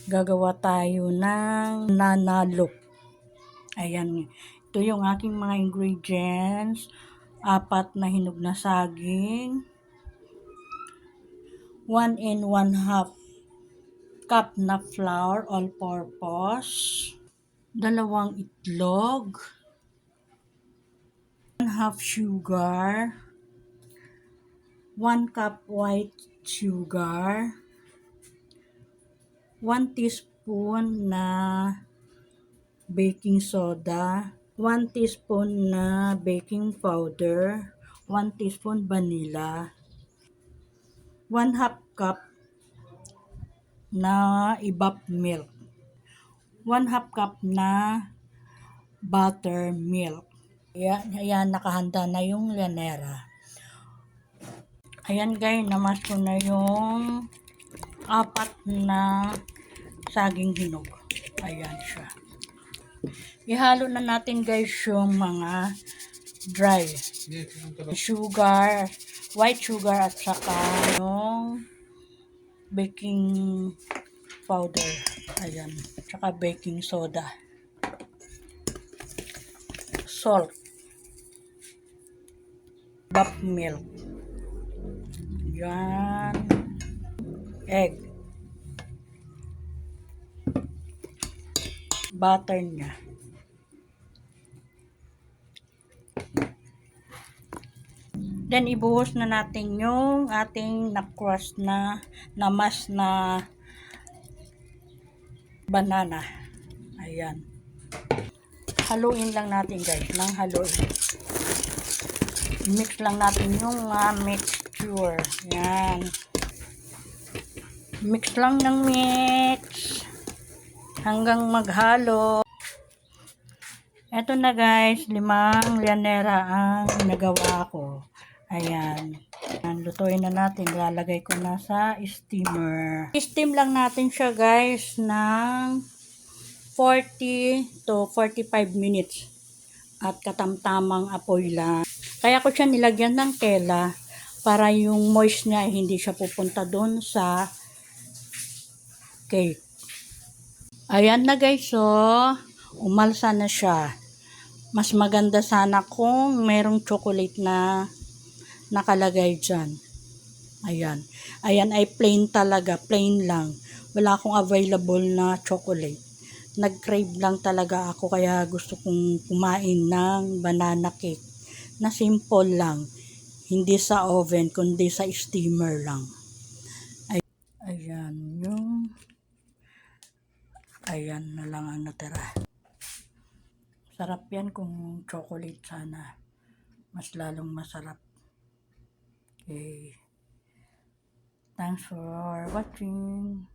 Gagawa tayo ng nanalo. Ayan, ito yung aking mga ingredients. 4 na hinog na saging, 1 and 1/2 cup na flour all-purpose, 2 itlog, 1/2 sugar, 1 cup white sugar, 1 teaspoon na baking soda, 1 teaspoon na baking powder, 1 teaspoon vanilla, 1/2 cup na evap milk, 1/2 cup na buttermilk. Ayan, nakahanda na yung llanera. Ayan guys, namas ko na yung 4 na saging hinog. Ayan siya. Ihalo na natin guys yung mga dry sugar, white sugar at saka yung baking powder. Ayan, saka baking soda, salt, evap milk, yan, egg, butter niya. Then, ibuhos na natin yung ating na-crush na namas na banana. Ayan. Haluin lang natin guys, nang haluin. Mix lang natin yung mixture. Yan. Mix lang ng mix hanggang maghalo. Eto na guys, 5 llanera ang nagawa ko. Ayan. Lutuin na natin. Lalagay ko na sa steamer. Steam lang natin siya guys ng 40 to 45 minutes. At katamtamang apoy lang. Kaya ko siya nilagyan ng tela para yung moist niya hindi siya pupunta doon sa cake. Ayan na guys, so umalsa na siya. Mas maganda sana kung merong chocolate na nakalagay dyan. Ayan. Ayan ay plain talaga, plain lang. Wala akong available na chocolate. Nag-crave lang talaga ako kaya gusto kong kumain ng banana cake na simple lang. Hindi sa oven, kundi sa steamer lang. Ayan, ayan na lang ang natira. Sarap yan kung chocolate sana. Mas lalong masarap. Okay. Thanks for watching.